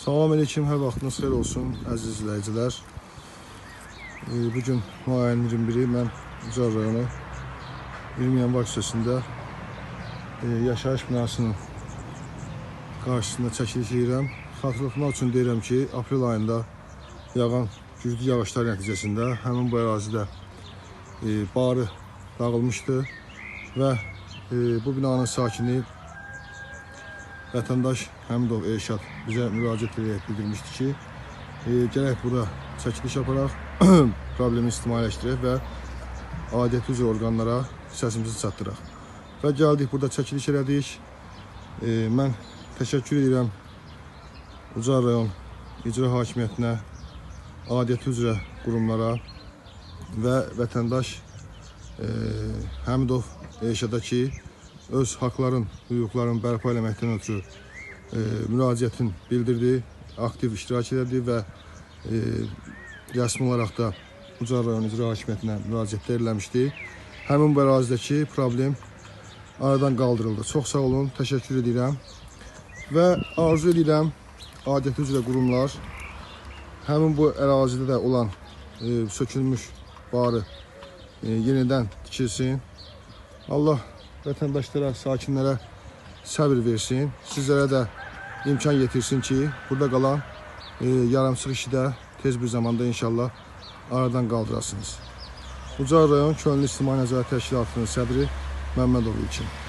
Salam aleyküm, hər vaxtınız xeyir olsun əziz izləyicilər. Bugün mayın 21-i mən Ucar rayonu 20 yanvar küçəsində yaşayış binasının qarşısında çəkiliş edirəm. Xatırlatmaq üçün deyirəm ki, aprel ayında yağan güclü yağışlar nəticəsində həmin bu ərazidə barı dağılmışdı və bu binanın sakini vətəndaş Həmidov Elşad bizə müraciət edərək bildirmişdi ki, gələk burada çəkiliş yaparaq problemi ictimailəşdirək və aidiyyəti üzrə orqanlara səsimizi çatdıraq. Və gəldik, burada çəkiliş elədik. Mən təşəkkür edirəm Ucar rayon icra hakimiyyətinə, aidiyyəti üzrə qurumlara və vətəndaş Həmidov Elşada ki, öz haqların, hüquqların bərpa eləməkdən ötürü müraciətin bildirdi, aktiv iştirak edirdi və rəsmi olaraq da Ucar rayon icra hakimiyyətinə müraciətlər eləmişdi. Həmin bu ərazidəki problem aradan qaldırıldı. Çox sağ olun, təşəkkür edirəm və arzu edirəm aidiyyəti üzrə qurumlar həmin bu ərazidə də olan sökülmüş barı yenidən tikilsin. Allah vətəndaşlara, sakinlərə səbir versin. Sizlərə də imkan yetirsin ki, burada qalan yarımçıq işi də tez bir zamanda inşallah aradan qaldırasınız. Ucar rayon Könüllü İctimai Nəzarət Təşkilatının sədri Məmmədov İlkin.